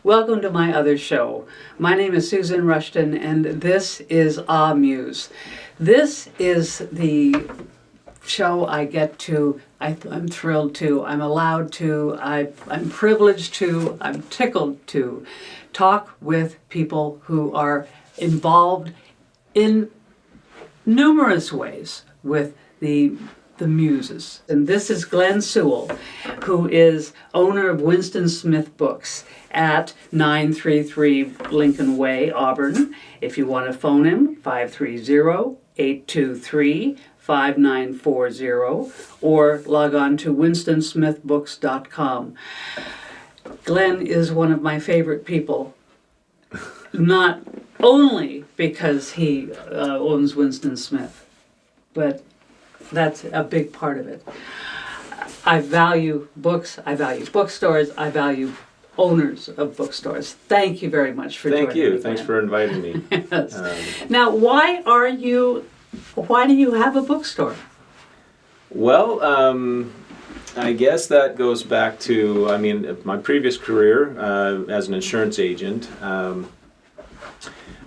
Welcome to my other show. My name is Susan Rushton, and this is Muse. This is the show I get to, I'm thrilled to, I'm allowed to, I'm privileged to, I'm tickled to talk with people who are involved in numerous ways with the Muses. And this is Glen Sewell, who is owner of Winston Smith Books at 933 Lincoln Way, Auburn. If you want to phone him, 530-823-5940, or log on to winstonsmithbooks.com. Glen is one of my favorite people, not only because he owns Winston Smith, but that's a big part of it. I value books, I value bookstores, I value owners of bookstores. Thank you very much for joining me. Thank you. Thanks for inviting me. Yes. Now, why do you have a bookstore? Well, I guess that goes back to, my previous career as an insurance agent.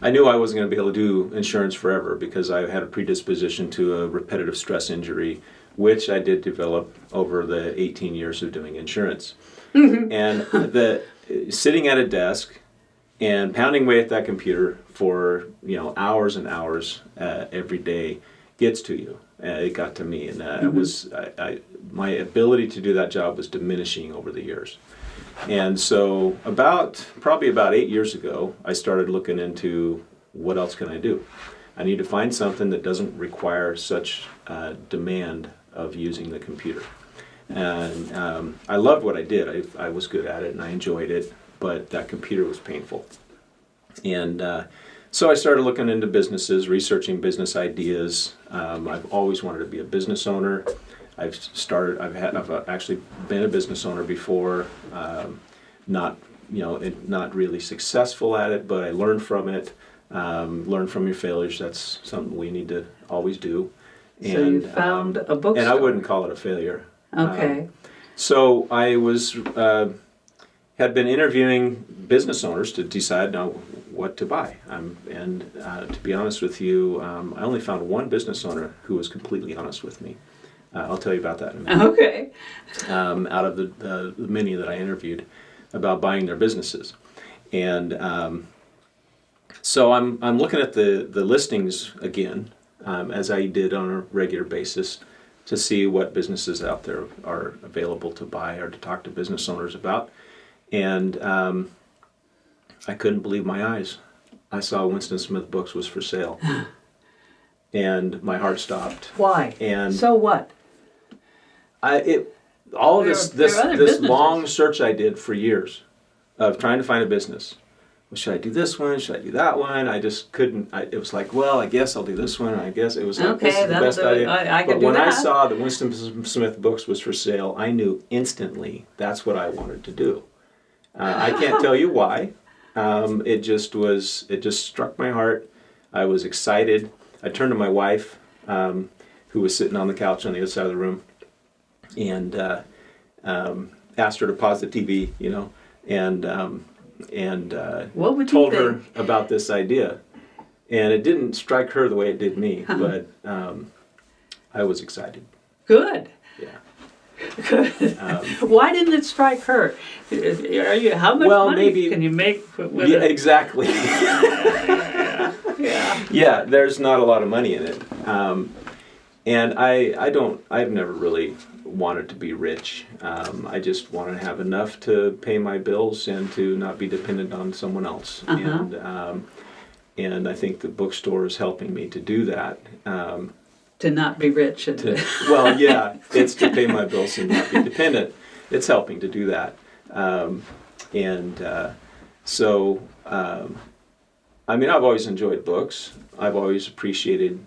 I knew I wasn't going to be able to do insurance forever because I had a predisposition to a repetitive stress injury, which I did develop over the 18 years of doing insurance. Mm-hmm. And sitting at a desk and pounding away at that computer for hours and hours every day gets to you. It got to me, and it was my ability to do that job was diminishing over the years. And so probably about 8 years ago, I started looking into what else can I do. I need to find something that doesn't require such demand of using the computer. And I loved what I did. I was good at it and I enjoyed it, but that computer was painful. And so I started looking into businesses, researching business ideas. I've always wanted to be a business owner. I've actually been a business owner before, not really successful at it, but I learned from it. Learn from your failures. That's something we need to always do. So you found a bookstore. And I wouldn't call it a failure. Okay. So I had been interviewing business owners to decide now what to buy. To be honest with you, I only found one business owner who was completely honest with me. I'll tell you about that in a minute. Okay. Out of the many that I interviewed about buying their businesses. And so I'm looking at the listings again, as I did on a regular basis, to see what businesses out there are available to buy or to talk to business owners about. And I couldn't believe my eyes. I saw Winston Smith Books was for sale. And my heart stopped. Why? And so what? This long search I did for years of trying to find a business. Well, should I do this one? Should I do that one? I just couldn't. It was like, well, I guess I'll do this one. I guess it was like, this is the best idea. I but when I saw that Winston Smith Books was for sale, I knew instantly that's what I wanted to do. I can't tell you why. It just struck my heart. I was excited. I turned to my wife, who was sitting on the couch on the other side of the room, and asked her to pause the TV, and told her about this idea. And it didn't strike her the way it did me, but I was excited. Good. Yeah. Good. Why didn't it strike her? How much money can you make with it? Exactly. Yeah, there's not a lot of money in it. And I've never really wanted to be rich. I just want to have enough to pay my bills and to not be dependent on someone else. And I think the bookstore is helping me to do that. To not be rich. It's to pay my bills and not be dependent. It's helping to do that. I've always enjoyed books. I've always appreciated,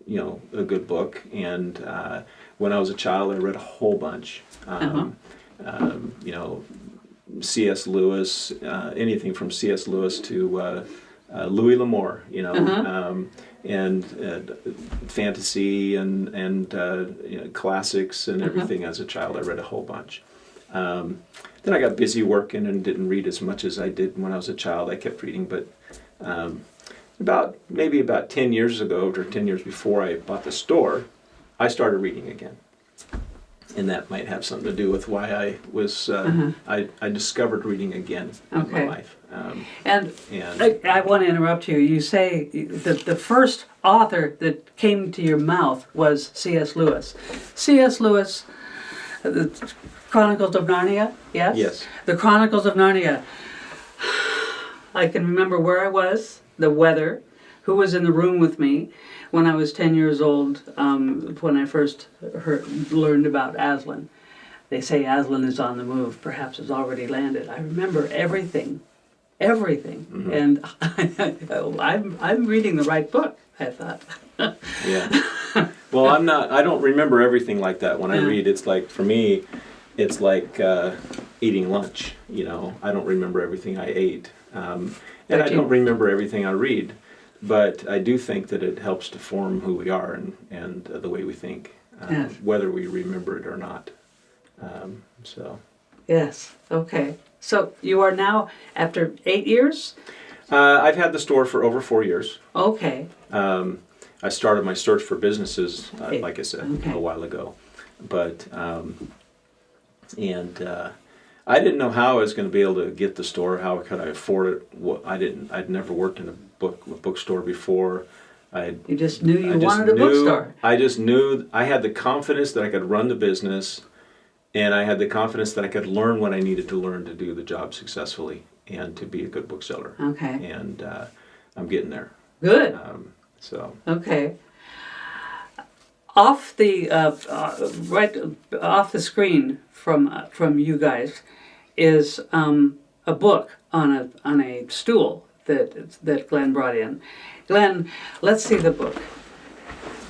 a good book. And when I was a child, I read a whole bunch. C.S. Lewis, anything from C.S. Lewis to Louis L'Amour, and fantasy and classics and everything. As a child, I read a whole bunch. Then I got busy working and didn't read as much as I did when I was a child. I kept reading, but about 10 years ago, or 10 years before I bought the store, I started reading again. And that might have something to do with why I was, I discovered reading again in my life. And I want to interrupt you. You say that the first author that came to your mouth was C.S. Lewis. C.S. Lewis, the Chronicles of Narnia, yes? Yes. The Chronicles of Narnia. I can remember where I was, the weather, who was in the room with me when I was 10 years old, when I first learned about Aslan. They say Aslan is on the move, perhaps has already landed. I remember everything. Mm-hmm. And I'm reading the right book, I thought. Yeah. Well, I don't remember everything like that. When I read, it's like, for me, it's like eating lunch, I don't remember everything I ate. And I don't remember everything I read. But I do think that it helps to form who we are and the way we think, whether we remember it or not. Yes, okay. So you are now, after 8 years? I've had the store for over 4 years. Okay. I started my search for businesses, like I said, a while ago. But, I didn't know how I was going to be able to get the store. How could I afford it? I'd never worked in a bookstore before. You just knew you wanted a bookstore. I just knew I had the confidence that I could run the business, and I had the confidence that I could learn what I needed to learn to do the job successfully and to be a good bookseller. Okay. And I'm getting there. Good. Okay. Off the right off the screen from you guys is a book on a stool that Glen brought in. Glen, let's see the book.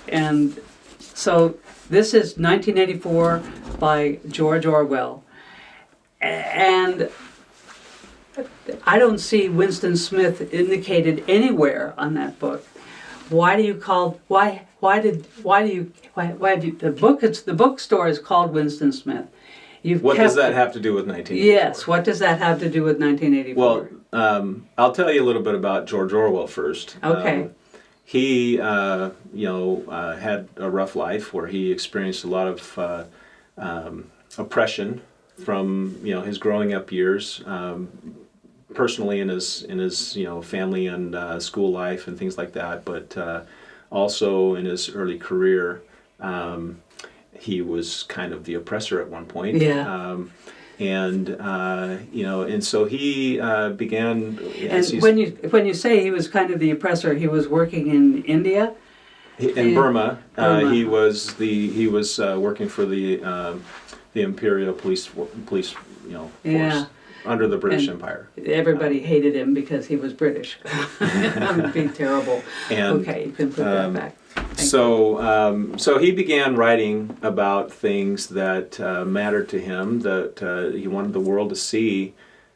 And so this is 1984 by George Orwell. And I don't see Winston Smith indicated anywhere on that book. Why do you call the bookstore is called Winston Smith? What does that have to do with 1984? Yes, what does that have to do with 1984? Well, I'll tell you a little bit about George Orwell first. Okay. He, had a rough life where he experienced a lot of oppression from, his growing up years, personally in his family and school life and things like that, but also in his early career. He was kind of the oppressor at one point. Yeah. And so he began. And when you say he was kind of the oppressor, he was working in India. In Burma. He was working for the Imperial Police, force under the British Empire. Everybody hated him because he was British. That would be terrible. Okay, you can put that back. So he began writing about things that mattered to him, that he wanted the world to see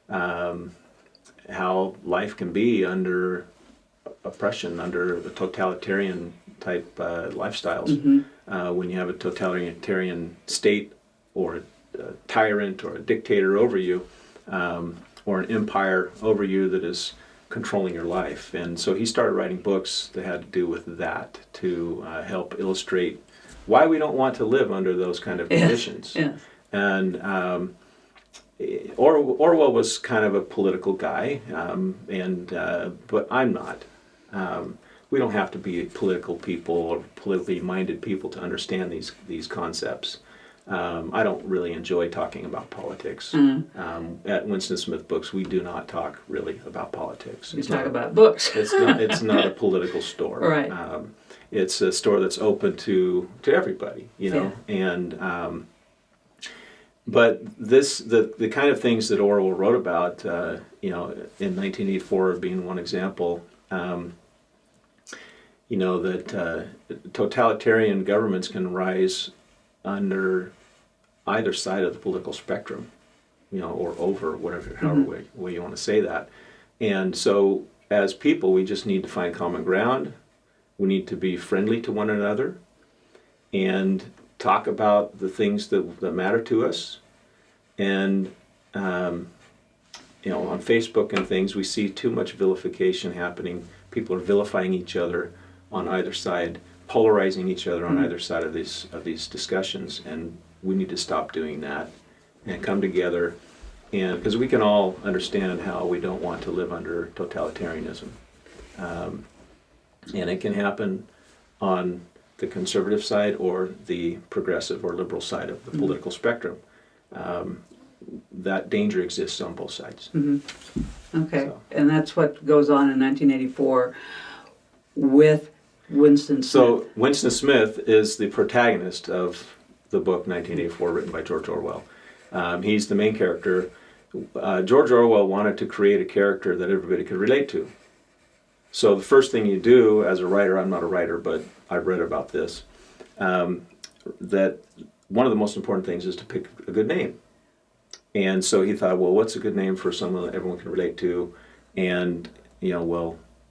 how life can be under oppression, under the totalitarian type lifestyles. Mm-hmm. When you have a totalitarian state or a tyrant or a dictator over you, or an empire over you that is controlling your life. And so he started writing books that had to do with that, to help illustrate why we don't want to live under those kind of conditions. Yes. And Orwell was kind of a political guy, but I'm not. We don't have to be political people or politically minded people to understand these concepts. I don't really enjoy talking about politics. Mm-hmm. At Winston Smith Books, we do not talk really about politics. We talk about books. It's not a political store. Right. It's a store that's open to everybody, Yeah. And but the kind of things that Orwell wrote about, in 1984 being one example. That totalitarian governments can rise under either side of the political spectrum, or over, whatever, however way you want to say that. And so as people, we just need to find common ground. We need to be friendly to one another and talk about the things that matter to us, And on Facebook and things, we see too much vilification happening. People are vilifying each other on either side, polarizing each other on either side of these discussions, and we need to stop doing that and come together, and because we can all understand how we don't want to live under totalitarianism, and it can happen on the conservative side or the progressive or liberal side of the political spectrum. That danger exists on both sides. Okay, So. and that's what goes on in 1984 with Winston Smith. So Winston Smith is the protagonist of the book 1984, written by George Orwell. He's the main character. George Orwell wanted to create a character that everybody could relate to. So the first thing you do as a writer, I'm not a writer, but I've read about this, that one of the most important things is to pick a good name. And so he thought, well, what's a good name for someone that everyone can relate to? And,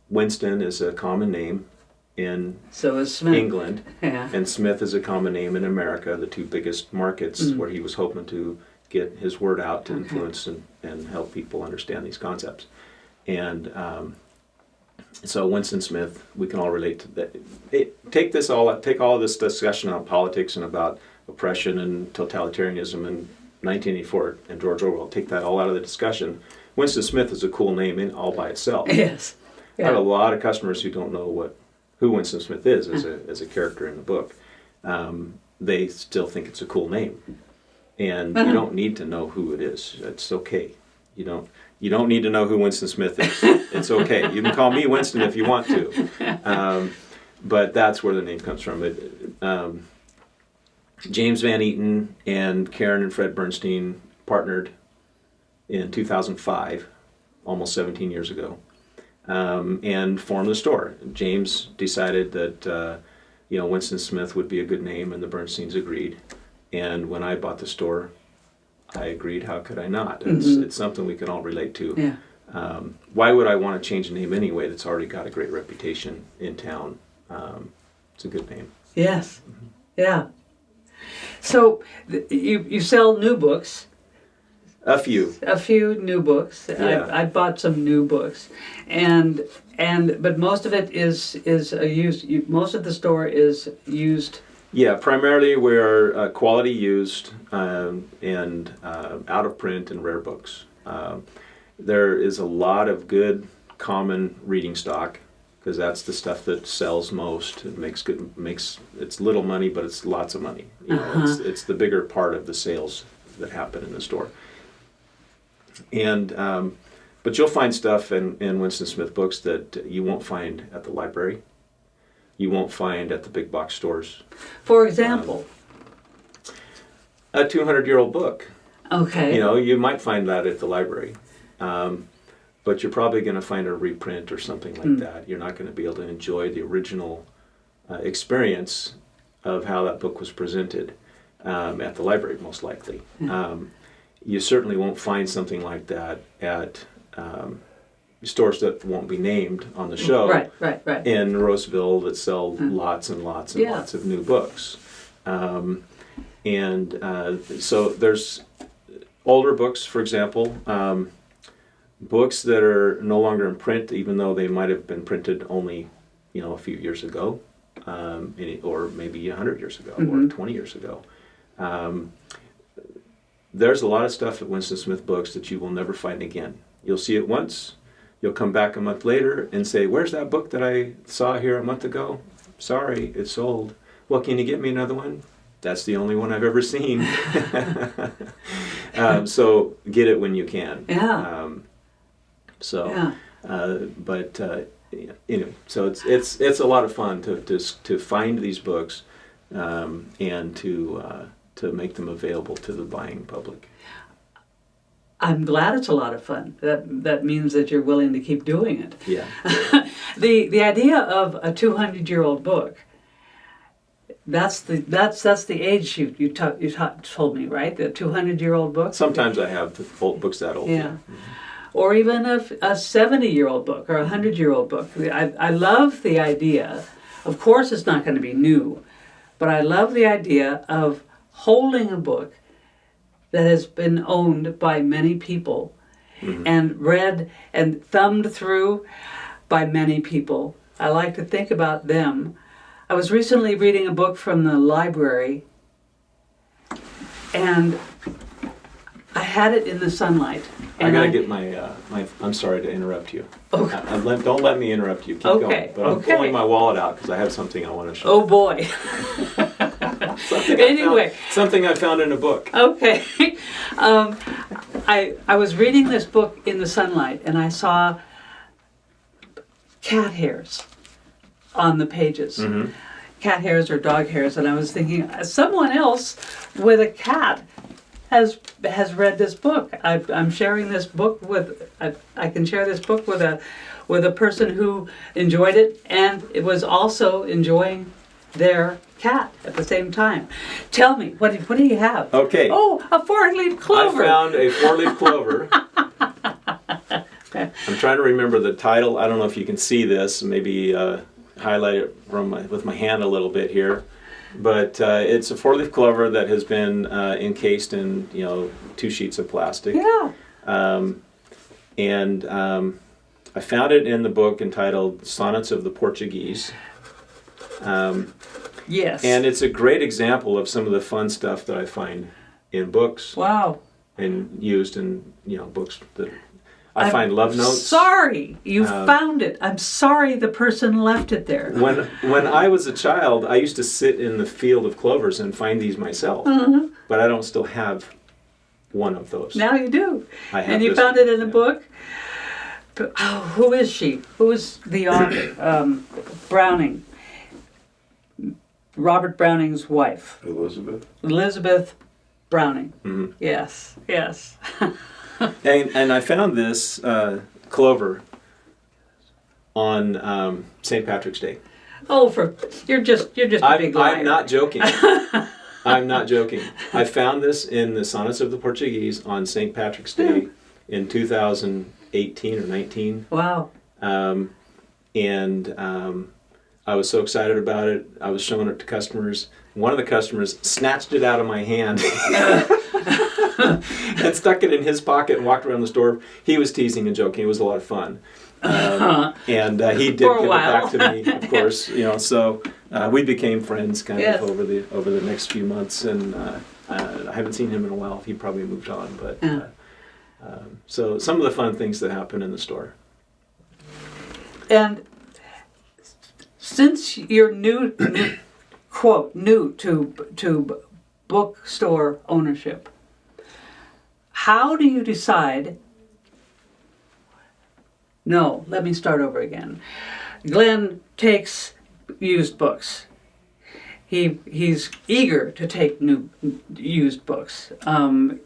Winston is a common name in So is Smith. England, Yeah. and Smith is a common name in America, the two biggest markets where he was hoping to get his word out to influence and help people understand these concepts. And so Winston Smith, we can all relate to that. Take all of this discussion on politics and about oppression and totalitarianism and 1984 and George Orwell, take that all out of the discussion. Winston Smith is a cool name all by itself. Yes. I have a lot of customers who don't know who Winston Smith is as a character in the book. They still think it's a cool name, and you don't need to know who it is. It's okay. You don't need to know who Winston Smith is. It's okay. You can call me Winston if you want to, but that's where the name comes from. James Van Eaton and Karen and Fred Bernstein partnered in 2005, almost 17 years ago, and formed the store. James decided that Winston Smith would be a good name, and the Bernsteins agreed. And when I bought the store, I agreed. How could I not? It's something we can all relate to. Yeah. Why would I want to change the name anyway? That's already got a great reputation in town. It's a good name. Yes. Yeah. So you sell new books. A few new books. Yeah. I bought some new books, but most of it is a used. Most of the store is used. Yeah, primarily we're quality used and out of print and rare books. There is a lot of good common reading stock, because that's the stuff that sells most. It makes it's little money, but it's lots of money. It's the bigger part of the sales that happen in the store. And but you'll find stuff in Winston Smith Books that you won't find at the library. You won't find at the big box stores. For example, A 200-year-old book. Okay. You might find that at the library. But you're probably going to find a reprint or something like that. You're not going to be able to enjoy the original experience of how that book was presented at the library, most likely. You certainly won't find something like that at stores that won't be named on the show. Right. In Roseville that sell lots and lots and lots of new books. So there's older books, for example, books that are no longer in print, even though they might have been printed only, a few years ago, or maybe 100 years ago, or 20 years ago. There's a lot of stuff at Winston Smith Books that you will never find again. You'll see it once, you'll come back a month later and say, "Where's that book that I saw here a month ago? Sorry, it's sold. Well, can you get me another one?" That's the only one I've ever seen. So get it when you can. Yeah. Anyway, so it's a lot of fun to find these books and to make them available to the buying public. I'm glad it's a lot of fun. That means that you're willing to keep doing it. Yeah. The idea of a 200-year-old book. That's the age you told me, right? The 200-year-old book. Sometimes I have the old books that old. Yeah. Or even a 70-year-old book or a 100-year-old book. I love the idea. Of course, it's not going to be new, but I love the idea of holding a book that has been owned by many people and read and thumbed through by many people. I like to think about them. I was recently reading a book from the library, and I had it in the sunlight. I And gotta get my, I'm sorry to interrupt you. Okay. Don't let me interrupt you. Keep going. But I'm pulling my wallet out because I have something I want to show. Oh boy. Something I found in a book. Okay. I was reading this book in the sunlight, and I saw cat hairs on the pages. Mm-hmm. Cat hairs or dog hairs, and I was thinking, someone else with a cat has read this book. I'm sharing this book with. I can share this book with a person who enjoyed it, and it was also enjoying their cat at the same time. Tell me, what do you have? Okay. Oh, a four-leaf clover. I found a four-leaf clover. I'm trying to remember the title. I don't know if you can see this. Maybe highlight it with my hand a little bit here. But it's a four-leaf clover that has been encased in 2 sheets of plastic. Yeah. And I found it in the book entitled Sonnets of the Portuguese. Yes. And it's a great example of some of the fun stuff that I find in books. Wow. And used in books that I find love notes. Sorry you found it. I'm sorry the person left it there. When I was a child, I used to sit in the field of clovers and find these myself. Mm-hmm. But I don't still have one of those. Now you do. I have and you found it in a book? Oh, who is she? Who is the author? Browning. Robert Browning's wife. Elizabeth Browning. Mm-hmm. Yes. And I found this clover on St. Patrick's Day. Oh, you're just a big liar. I'm not joking. I'm not joking. I found this in the Sonnets of the Portuguese on St. Patrick's Day in 2018 or 19. Wow. I was so excited about it. I was showing it to customers. One of the customers snatched it out of my hand and stuck it in his pocket and walked around the store. He was teasing and joking. It was a lot of fun. And he did give it back to me, of course. So we became friends kind of over the next few months. And I haven't seen him in a while. He probably moved on. But so some of the fun things that happen in the store. And since you're new to bookstore ownership, how do you decide? No, let me start over again. Glen takes used books. He's eager to take new used books.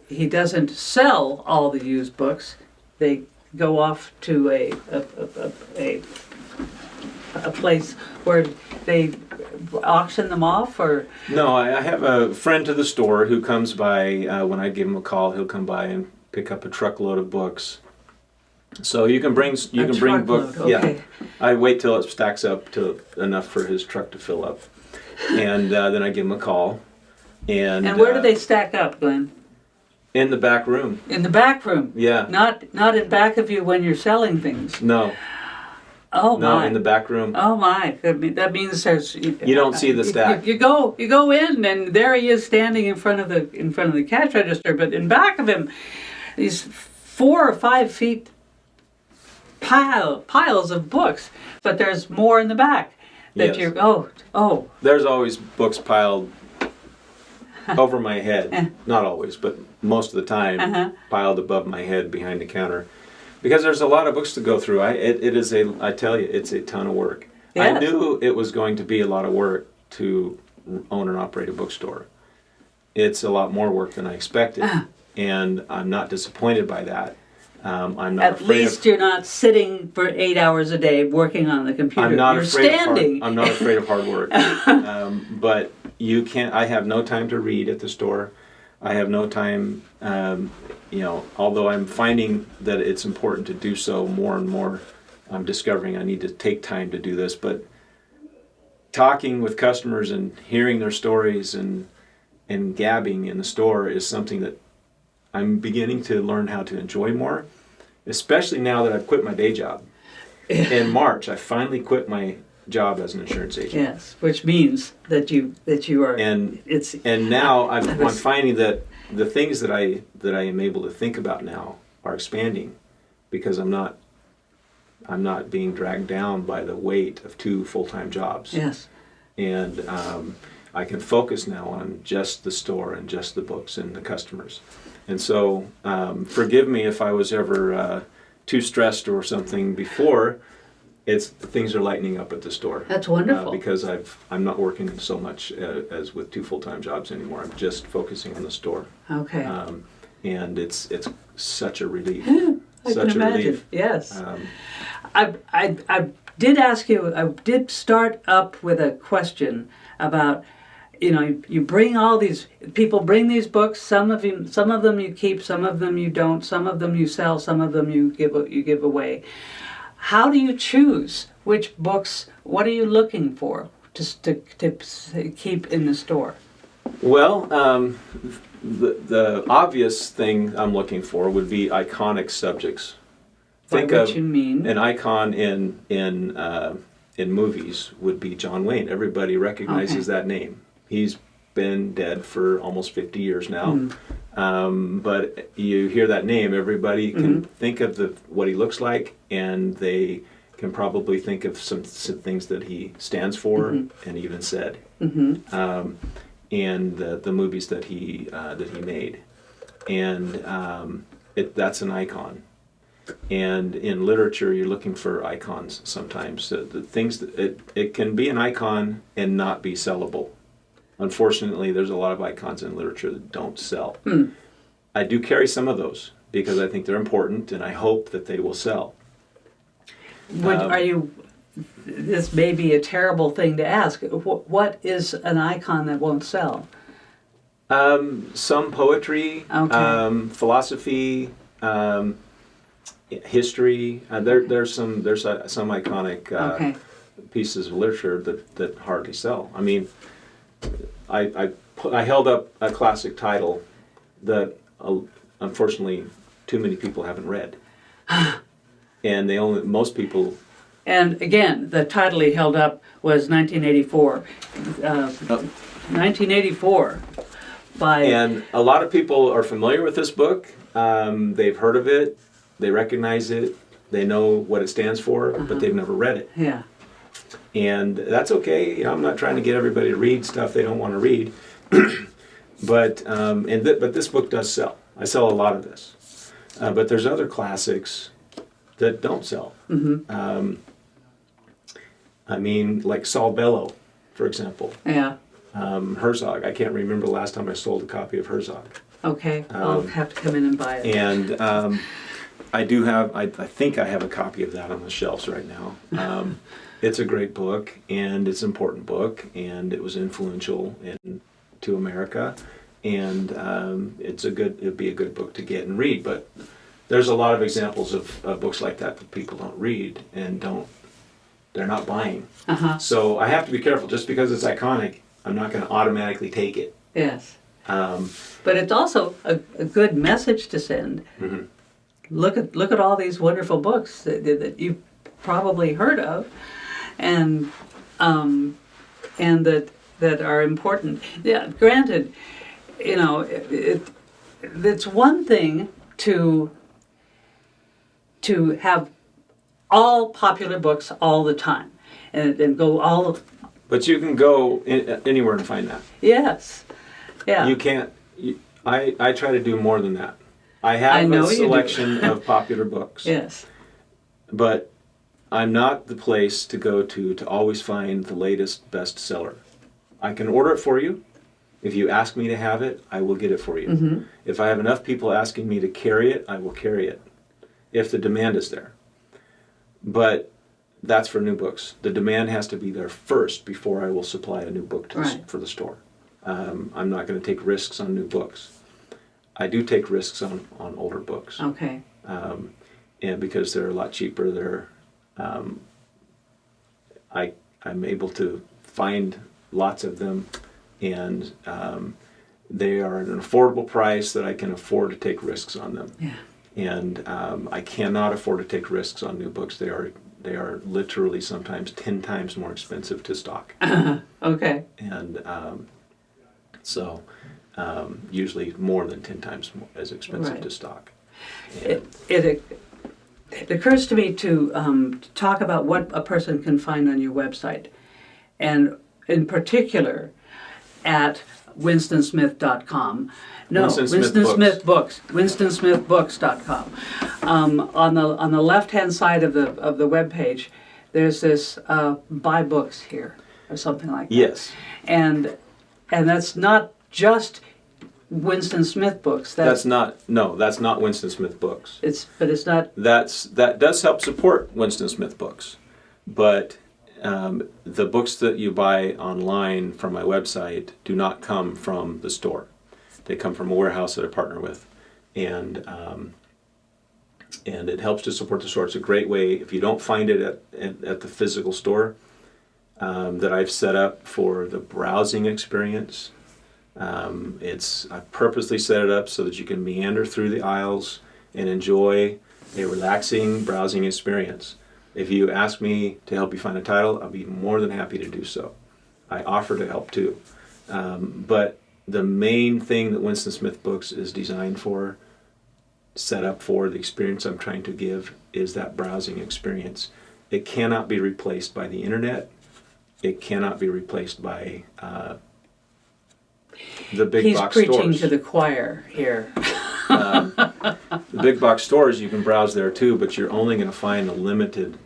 He doesn't sell all the used books. They go off to a place where they auction them off, or? No, I have a friend to the store who comes by when I give him a call. He'll come by and pick up a truckload of books. So you can bring books. Okay. Yeah, I wait till it stacks up to enough for his truck to fill up, and then I give him a call. And where do they stack up, Glen? In the back room. In the back room. Yeah. Not in back of you when you're selling things. No. Oh no, my! In the back room. Oh my! That means there's. You don't see the stack. You go in, and there he is standing in front of the cash register. But in back of him, these 4 or 5 feet piles of books. But there's more in the back. That yes. Oh. There's always books piled over my head. Not always, but most of the time, piled above my head behind the counter. Because there's a lot of books to go through. I tell you, it's a ton of work. Yes. I knew it was going to be a lot of work to own and operate a bookstore. It's a lot more work than I expected, and I'm not disappointed by that. I'm not. At least you're not sitting for 8 hours a day working on the computer. You're standing. I'm not afraid of hard work. But you can't. I have no time to read at the store. I have no time. Although I'm finding that it's important to do so more and more, I'm discovering I need to take time to do this. But talking with customers and hearing their stories and gabbing in the store is something that I'm beginning to learn how to enjoy more, especially now that I've quit my day job. In March, I finally quit my job as an insurance agent. Yes, which means that you are. And it's and now I'm finding that the things that I am able to think about now are expanding, because I'm not being dragged down by the weight of 2 full-time jobs. Yes. And I can focus now on just the store and just the books and the customers. And so forgive me if I was ever too stressed or something before. Things are lightening up at the store. That's wonderful. Because I'm not working so much as with 2 full-time jobs anymore. I'm just focusing on the store. Okay. And it's such a relief. I Such can a imagine. relief. Yes. I did ask you. I did start up with a question about, you bring all these people bring these books. Some of them you keep, some of them you don't, some of them you sell, some of them you give away. How do you choose which books? What are you looking for to keep in the store? Well, the obvious thing I'm looking for would be iconic subjects. Think By which of you mean? an icon in movies would be John Wayne. Everybody recognizes that name. He's been dead for almost 50 years now. But you hear that name, everybody can think of what he looks like, and they can probably think of some things that he stands for and even said, and the movies that he made, and that's an icon. And in literature, you're looking for icons sometimes. The things that it can be an icon and not be sellable. Unfortunately, there's a lot of icons in literature that don't sell. I do carry some of those because I think they're important, and I hope that they will sell. This may be a terrible thing to ask. What is an icon that won't sell? Some poetry, philosophy, history. There's some iconic pieces of literature that hardly sell. I mean, I held up a classic title that unfortunately too many people haven't read, and most people. And again, the title he held up was 1984. 1984 by. And a lot of people are familiar with this book. They've heard of it. They recognize it. They know what it stands for, but they've never read it. Yeah. And that's okay. I'm not trying to get everybody to read stuff they don't want to read. But this book does sell. I sell a lot of this. But there's other classics that don't sell. I mean, like Saul Bellow, for example. Yeah. Herzog. I can't remember the last time I sold a copy of Herzog. Okay. I'll have to come in and buy it. And I do have, I think I have a copy of that on the shelves right now. It's a great book, and it's an important book, and it was influential to America, and it'd be a good book to get and read. But there's a lot of examples of books like that people don't read and they're not buying. So I have to be careful. Just because it's iconic, I'm not going to automatically take it. Yes. But it's also a good message to send. Look at all these wonderful books that you've probably heard of, and that are important. Yeah, granted, it's one thing to have all popular books all the time, and go all. But you can go anywhere and find that. Yes. Yeah. You can't. I try to do more than that. I have a selection of popular books. Yes. But I'm not the place to go to always find the latest bestseller. I can order it for you. If you ask me to have it, I will get it for you. If I have enough people asking me to carry it, I will carry it, if the demand is there. But that's for new books. The demand has to be there first before I will supply a new book for the store. I'm not going to take risks on new books. I do take risks on older books. Okay. And because they're a lot cheaper, I'm able to find lots of them, and They are at an affordable price that I can afford to take risks on them. Yeah. And I cannot afford to take risks on new books. They are literally sometimes 10 times more expensive to stock. Okay. And usually more than 10 times as expensive Right. to stock. It occurs to me to talk about what a person can find on your website, and in particular at winstonsmith.com. No, Winston Smith Winston Books. Smith Books. winstonsmithbooks.com. On the left-hand side of the web page, there's this buy books here or something like that. Yes. And that's not just Winston Smith Books. That's not Winston Smith Books. But it's not. That does help support Winston Smith Books, but the books that you buy online from my website do not come from the store. They come from a warehouse that I partner with, and it helps to support the store. It's a great way if you don't find it at the physical store that I've set up for the browsing experience. I purposely set it up so that you can meander through the aisles and enjoy a relaxing browsing experience. If you ask me to help you find a title, I'll be more than happy to do so. I offer to help too. But the main thing that Winston Smith Books is designed for, set up for, the experience I'm trying to give, is that browsing experience. It cannot be replaced by the internet. It cannot be replaced by the big box stores. He's preaching to the choir here. The big box stores, you can browse there too, but you're only going to find a limited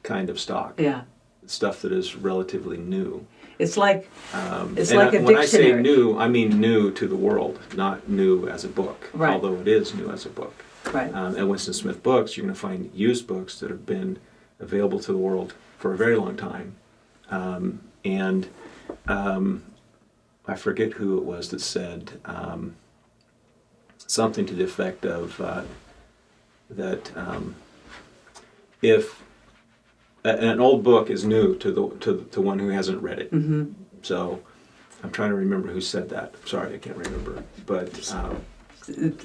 kind of stock. Yeah. Stuff that is relatively new. It's like a dictionary. When I say new, I mean new to the world, not new as a book. Right. Although it is new as a book. Right. At Winston Smith Books, you're going to find used books that have been available to the world for a very long time. I forget who it was that said something to the effect of that if an old book is new to one who hasn't read it. Mm-hmm. So I'm trying to remember who said that. Sorry, I can't remember. But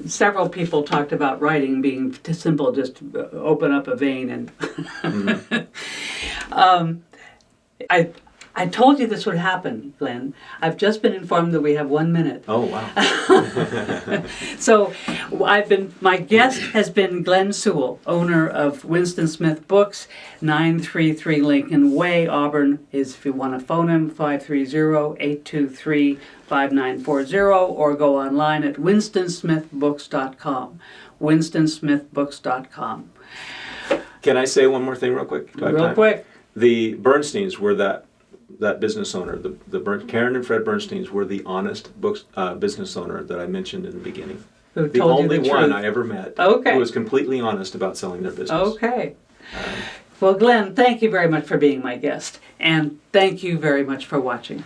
several people talked about writing being simple, just open up a vein and. mm-hmm. I told you this would happen, Glenn. I've just been informed that we have 1 minute. Oh, wow. So my guest has been Glen Sewell, owner of Winston Smith Books, 933 Lincoln Way, Auburn. If you want to phone him, 530-823-5940, or go online at winstonsmithbooks.com. winstonsmithbooks.com. Can I say one more thing real quick? Do I have Real time? quick. The Bernsteins were that business owner. Karen and Fred Bernsteins were the honest business owner that I mentioned in the beginning. Who The told you only the one truth. I ever met Okay. who was completely honest about selling their business. Okay. Well, Glenn, thank you very much for being my guest, and thank you very much for watching.